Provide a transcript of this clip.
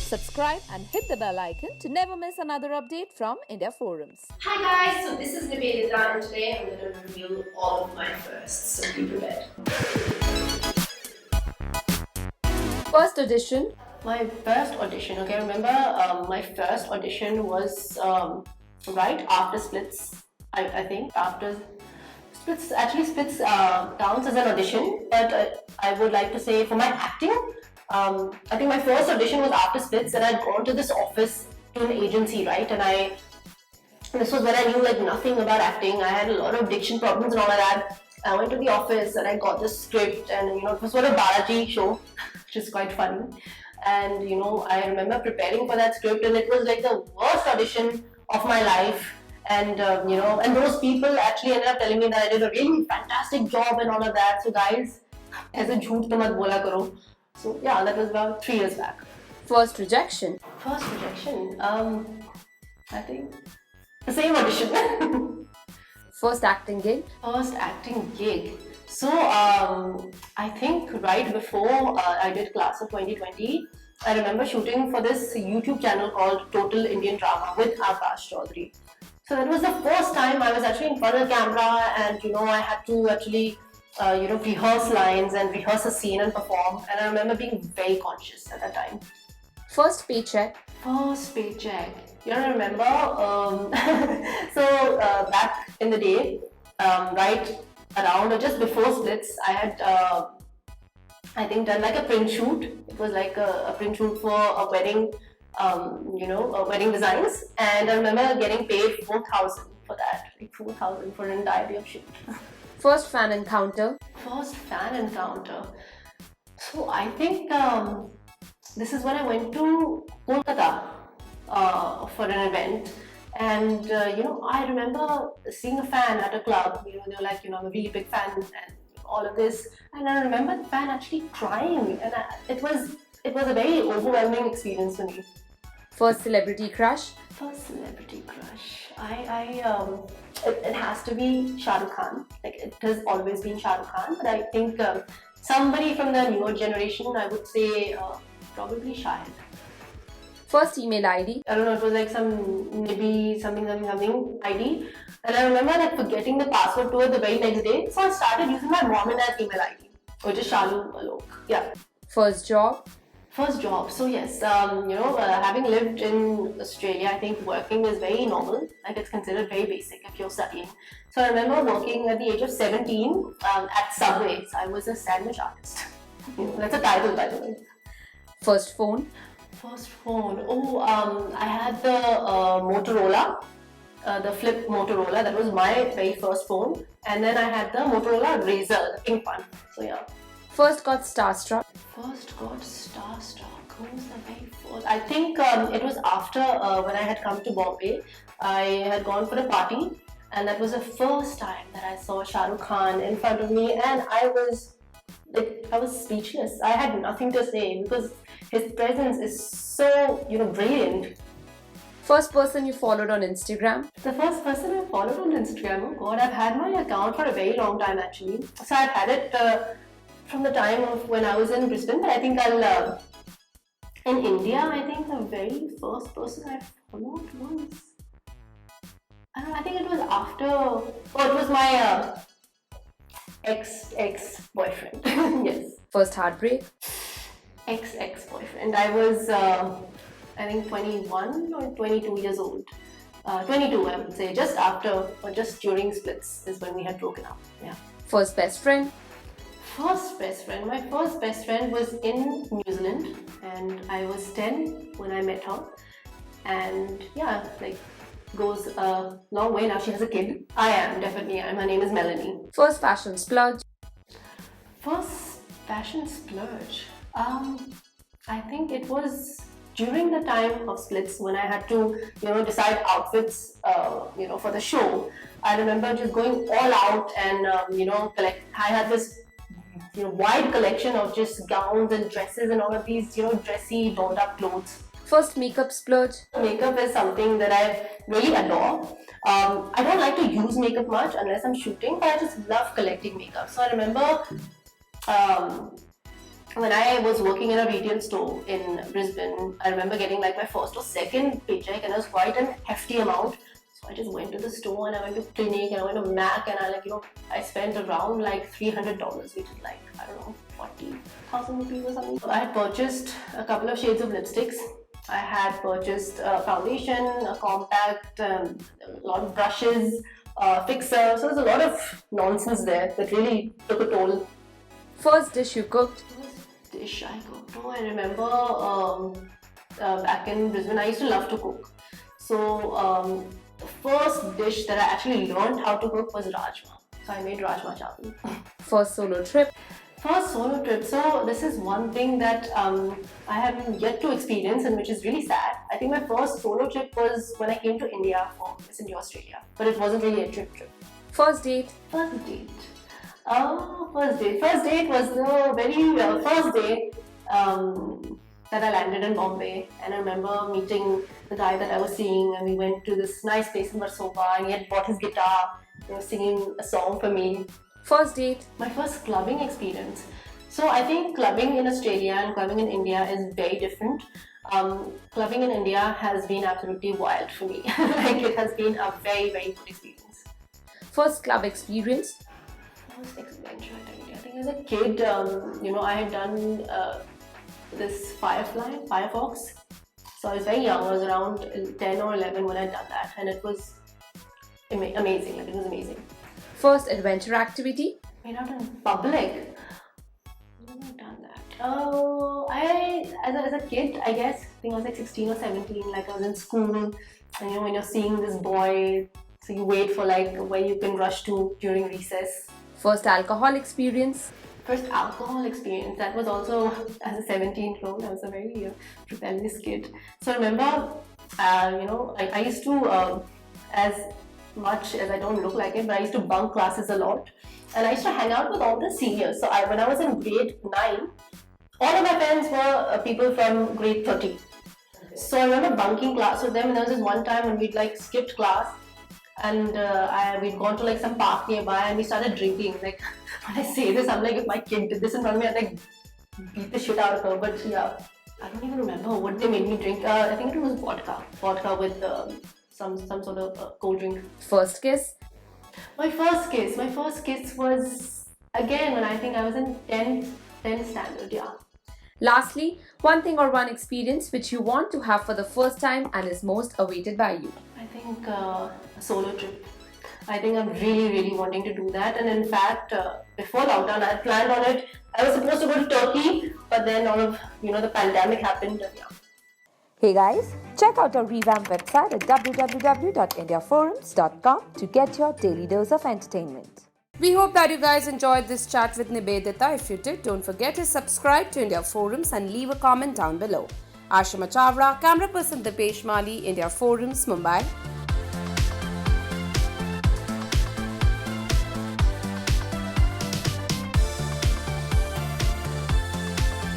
Subscribe and hit the bell icon to never miss another update from India Forums. Hi guys, so this is Nibedita and today I'm going to reveal all of my firsts, so be prepared. First audition. My first audition, okay, I remember my first audition was right after Splits, I think, after Splits, actually Splits counts as an audition, but I would like to say for my acting, I think my first audition was after Splits and I'd gone to this office to an agency, right, and this was when I knew like nothing about acting. I had a lot of diction problems and all of that. I went to the office and I got this script and it was for a Balaji show, which is quite funny. And I remember preparing for that script and it was like the worst audition of my life. And and those people actually ended up telling me that I did a really fantastic job and all of that. So guys, as a jhoot to mat bola karo. So yeah, that was about 3 years back. First rejection. First rejection. I think the same audition. First acting gig. First acting gig. So I think right before I did class of 2020, I remember shooting for this YouTube channel called Total Indian Drama with Akash Chaudhary. So that was the first time I was actually in front of the camera and I had to actually rehearse lines and rehearse a scene and perform, and I remember being very conscious at that time. First paycheck. First paycheck. I remember so back in the day, right around or just before Splits, I had I think done like a print shoot. It was like a print shoot for a wedding, wedding designs, and I remember getting paid 4,000 for that, like 4,000 for an entire day of shoot. First fan encounter. First fan encounter. So I think this is when I went to Kolkata for an event, and I remember seeing a fan at a club. They were like, I'm a really big fan and all of this, and I remember the fan actually crying, and it was a very overwhelming experience for me. First celebrity crush. First celebrity crush. It has to be Shah Rukh Khan. Like it has always been Shah Rukh Khan, but I think somebody from the newer generation, I would say probably Shahid. First email ID. I don't know, it was like some Nibi something ID, and I remember like forgetting the password to it the very next day, so I started using my mom and dad's email ID, which is Shalu Alok. Yeah. First job. First job. So yes, having lived in Australia, I think working is very normal. Like it's considered very basic if you're studying. So I remember working at the age of 17 at Subway. So I was a sandwich artist. That's a title, by the way. First phone. First phone. Oh, I had the Motorola, the flip Motorola. That was my very first phone. And then I had the Motorola Razr, the pink one. So yeah. First got starstruck. First got starstruck. Who was the very first? I think it was after when I had come to Bombay. I had gone for a party, and that was the first time that I saw Shah Rukh Khan in front of me, and I was speechless. I had nothing to say because his presence is so brilliant. First person you followed on Instagram. The first person I followed on Instagram. Oh God, I've had my account for a very long time actually. So I've had it from the time of when I was in Brisbane, but I think in India, I think the very first person I followed was, I think it was after, it was my ex-boyfriend, yes. First heartbreak. Ex-boyfriend. I was, I think 21 or 22 years old. 22 I would say, just after or just during Splits is when we had broken up, yeah. First best friend. First best friend. My first best friend was in New Zealand and I was 10 when I met her, and yeah, like goes a long way. Now she has a kid. I am, definitely am. Her name is Melanie. First fashion splurge. First fashion splurge. I think it was during the time of Splits when I had to decide outfits for the show. I remember just going all out and collect. I had this wide collection of just gowns and dresses and all of these dressy dolled up clothes. First makeup splurge. Makeup is something that I really adore. I don't like to use makeup much unless I'm shooting, but I just love collecting makeup. So I remember when I was working in a retail store in Brisbane, I remember getting like my first or second paycheck, and it was quite a hefty amount. So I just went to the store and I went to Clinique and I went to Mac, and I spent around like $300, which is like, I don't know, 40,000 rupees or something. I had purchased a couple of shades of lipsticks. I had purchased a foundation, a compact, a lot of brushes, fixer. So there's a lot of nonsense there that really took a toll. First dish you cooked? First dish I cooked. Oh, I remember back in Brisbane, I used to love to cook. So the first dish that I actually learned how to cook was rajma. So I made rajma chawal. First solo trip? First solo trip. So this is one thing that I haven't yet to experience, and which is really sad. I think my first solo trip was when I came to India for Miss India Australia, but it wasn't really a trip. First date? First date. First date. First date was the very first day that I landed in Bombay, and I remember meeting the guy that I was seeing, and we went to this nice place in Versova, and he had bought his guitar, singing a song for me. First date? My first clubbing experience. So I think clubbing in Australia and clubbing in India is very different. Clubbing in India has been absolutely wild for me. Like, it has been a very, very good experience. First club experience? First adventure at India. I think as a kid, I had done this Firefox. So I was very young. I was around 10 or 11 when I'd done that, and it was amazing. Like, it was amazing. First adventure activity? Made out in public. When have I done that? Oh, as a kid, I guess. I think I was like 16 or 17. Like, I was in school, and when you're seeing this boy, so you wait for like where you can rush to during recess. First alcohol experience? First alcohol experience. That was also as a 17-year-old. I was a very rebellious kid. So I remember, I used to, as much as I don't look like it, but I used to bunk classes a lot, and I used to hang out with all the seniors. So when I was in grade 9, all of my friends were people from grade 30. So I remember bunking class with them, and there was this one time when we'd like skipped class, and we'd gone to like some park nearby, and we started drinking. Like, when I say this, I'm like, if my kid did this in front of me, I'd like beat the shit out of her. But yeah, I don't even remember what they made me drink. I think it was vodka with some sort of cold drink. First kiss? My first kiss was again when I think I was in 10th standard, yeah. Lastly, one thing or one experience which you want to have for the first time and is most awaited by you. I think a solo trip. I think I'm really, really wanting to do that, and in fact, before lockdown, I had planned on it. I was supposed to go to Turkey, but then all of the pandemic happened, and yeah. Hey guys, check out our revamped website at www.indiaforums.com to get your daily dose of entertainment. We hope that you guys enjoyed this chat with Nibedita. If you did, don't forget to subscribe to India Forums and leave a comment down below. Ashima Chavra, camera person Dipesh Mali, India Forums, Mumbai.